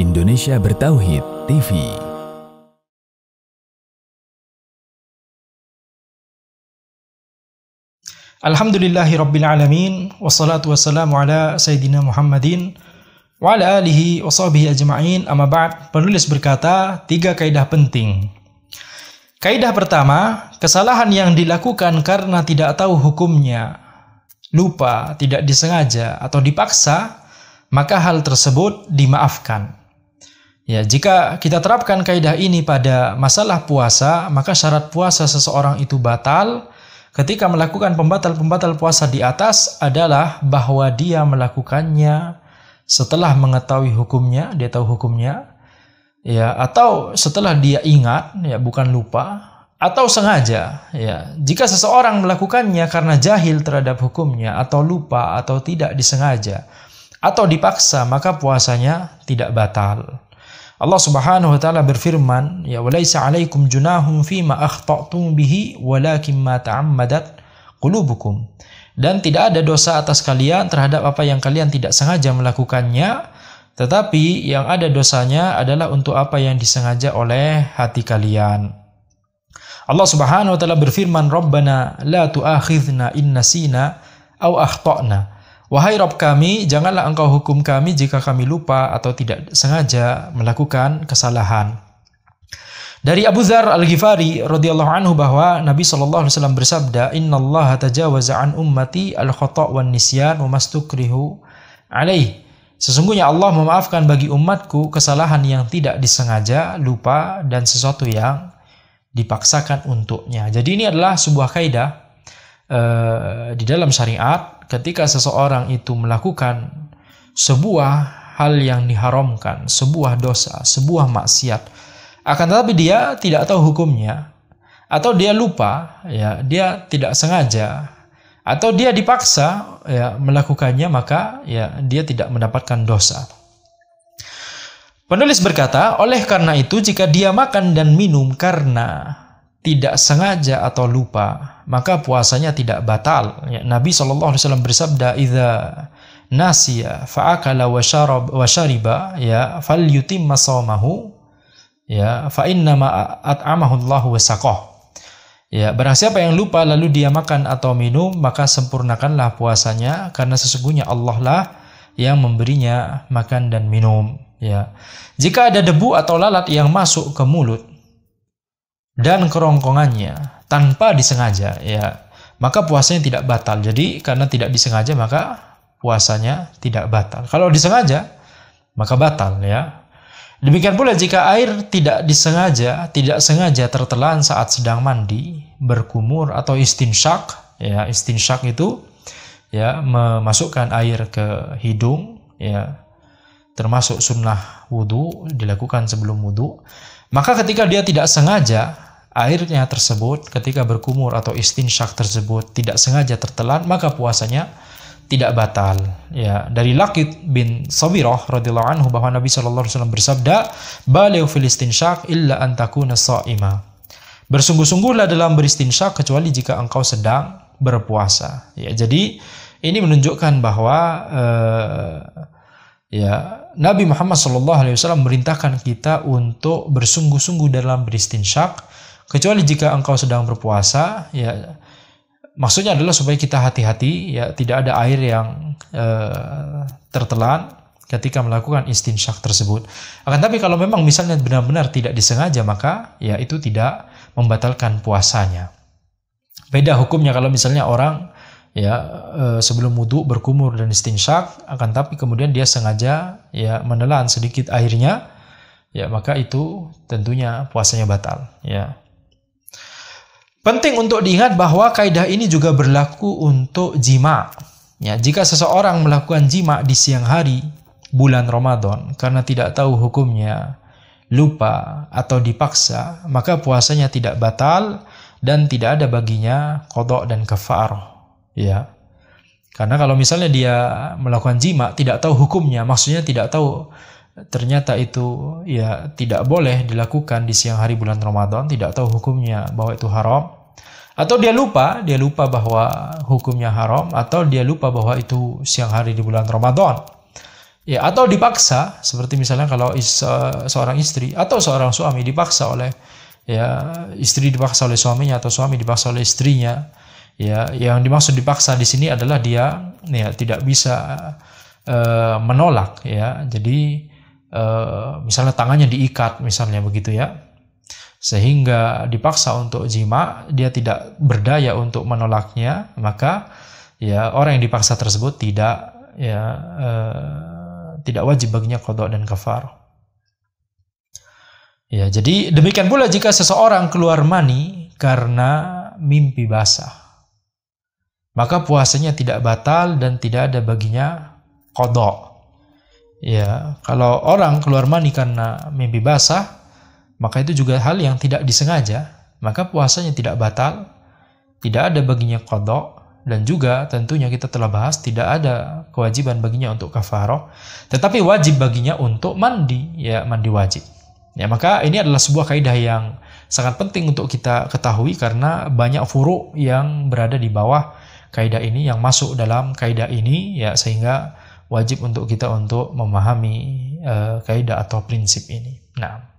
Indonesia Bertauhid TV. Alhamdulillahi Rabbil Alamin, wassalatu wassalamu ala Sayyidina Muhammadin wa ala alihi wa sahbihi ajma'in, amma ba'd. Penulis berkata, 3 kaidah penting. Kaidah pertama, kesalahan yang dilakukan karena tidak tahu hukumnya, lupa, tidak disengaja, atau dipaksa, maka hal tersebut dimaafkan. Ya, jika kita terapkan kaidah ini pada masalah puasa, maka syarat puasa seseorang itu batal ketika melakukan pembatal-pembatal puasa di atas adalah bahwa dia melakukannya setelah mengetahui hukumnya, dia tahu hukumnya, ya, atau setelah dia ingat, ya, bukan lupa, atau sengaja. Ya, jika seseorang melakukannya karena jahil terhadap hukumnya, atau lupa, atau tidak disengaja, atau dipaksa, maka puasanya tidak batal. Allah Subhanahu wa taala berfirman, ya walaisa 'alaikum junahum fima akhta'tum bihi walakin ma ta'ammadat qulubukum. Dan tidak ada dosa atas kalian terhadap apa yang kalian tidak sengaja melakukannya, tetapi yang ada dosanya adalah untuk apa yang disengaja oleh hati kalian. Allah Subhanahu wa taala berfirman, Rabbana la tu'akhidhna in nasina aw akhta'na. Wahai Rabb kami, janganlah engkau hukum kami jika kami lupa atau tidak sengaja melakukan kesalahan. Dari Abu Dzar Al-Ghifari radhiyallahu anhu bahwa Nabi sallallahu alaihi wasallam bersabda, "Innallaha tajawaza an ummati al-khata' wan nisyan wa mastukrihu alaih." Sesungguhnya Allah memaafkan bagi umatku kesalahan yang tidak disengaja, lupa, dan sesuatu yang dipaksakan untuknya. Jadi ini adalah sebuah kaidah di dalam syariat. Ketika seseorang itu melakukan sebuah hal yang diharamkan, sebuah dosa, sebuah maksiat, akan tetapi dia tidak tahu hukumnya, atau dia lupa, ya, dia tidak sengaja, atau dia dipaksa, ya, melakukannya, maka, ya, dia tidak mendapatkan dosa. Penulis berkata, oleh karena itu jika dia makan dan minum karena tidak sengaja atau lupa, maka puasanya tidak batal. Ya, Nabi SAW bersabda, "Idza nasiya fa'akala wa syariba, ya, falyutimma shaumahu, ya, fa innama at'amahu Allahu wa saqah." Ya, barang siapa yang lupa lalu dia makan atau minum, maka sempurnakanlah puasanya, karena sesungguhnya Allah lah yang memberinya makan dan minum. Ya. Jika ada debu atau lalat yang masuk ke mulut dan kerongkongannya tanpa disengaja, ya, maka puasanya tidak batal. Jadi karena tidak disengaja maka puasanya tidak batal. Kalau disengaja maka batal, ya. Demikian pula jika air tidak sengaja tertelan saat sedang mandi, berkumur, atau istinsyak, ya, istinsyak itu, ya, memasukkan air ke hidung, ya, termasuk sunnah wudu, dilakukan sebelum wudu. Maka ketika dia tidak sengaja, airnya tersebut ketika berkumur atau istinsyak tersebut tidak sengaja tertelan, maka puasanya tidak batal. Ya, dari Laqit bin Sabirah radhiyallahu anhu bahwa Nabi sallallahu alaihi wasallam bersabda, "Baligh fil istinsyak illa an takuna sha'ima." Bersungguh-sungguhlah dalam beristinsyak kecuali jika engkau sedang berpuasa. Ya, jadi ini menunjukkan bahwa ya, Nabi Muhammad SAW merintahkan kita untuk bersungguh-sungguh dalam beristinsyak, kecuali jika engkau sedang berpuasa. Ya, maksudnya adalah supaya kita hati-hati, ya, tidak ada air yang tertelan ketika melakukan istinsyak tersebut. Akan tapi kalau memang misalnya benar-benar tidak disengaja, maka, ya, itu tidak membatalkan puasanya. Beda hukumnya kalau misalnya orang, ya, sebelum wudu berkumur dan istinsyak, akan tapi kemudian dia sengaja, ya, menelan sedikit airnya, ya, maka itu tentunya puasanya batal, ya. Penting untuk diingat bahwa kaidah ini juga berlaku untuk jima. Ya, jika seseorang melakukan jima di siang hari bulan Ramadan karena tidak tahu hukumnya, lupa, atau dipaksa, maka puasanya tidak batal dan tidak ada baginya qadha dan kafarah. Ya, karena kalau misalnya dia melakukan jima tidak tahu hukumnya, maksudnya tidak tahu ternyata itu, ya, tidak boleh dilakukan di siang hari bulan Ramadan, tidak tahu hukumnya bahwa itu haram, atau dia lupa bahwa hukumnya haram, atau dia lupa bahwa itu siang hari di bulan Ramadan, Ya, atau dipaksa, seperti misalnya kalau seorang istri atau seorang suami dipaksa oleh, ya, istri dipaksa oleh suaminya atau suami dipaksa oleh istrinya. Ya, yang dimaksud dipaksa di sini adalah dia, ya, tidak bisa menolak, ya. Jadi misalnya tangannya diikat, misalnya begitu, ya, sehingga dipaksa untuk jima, dia tidak berdaya untuk menolaknya, maka, ya, orang yang dipaksa tersebut tidak, ya, tidak wajib baginya qada dan kafarah. Ya, jadi demikian pula jika seseorang keluar mani karena mimpi basah, maka puasanya tidak batal dan tidak ada baginya qada. Ya, kalau orang keluar mani karena mimpi basah, maka itu juga hal yang tidak disengaja, maka puasanya tidak batal, tidak ada baginya qada, dan juga tentunya kita telah bahas tidak ada kewajiban baginya untuk kafarah, tetapi wajib baginya untuk mandi, ya, mandi wajib. Ya, maka ini adalah sebuah kaidah yang sangat penting untuk kita ketahui karena banyak furu' yang berada di bawah kaidah ini, yang masuk dalam kaidah ini, ya, sehingga wajib untuk kita untuk memahami kaidah atau prinsip ini. Nah,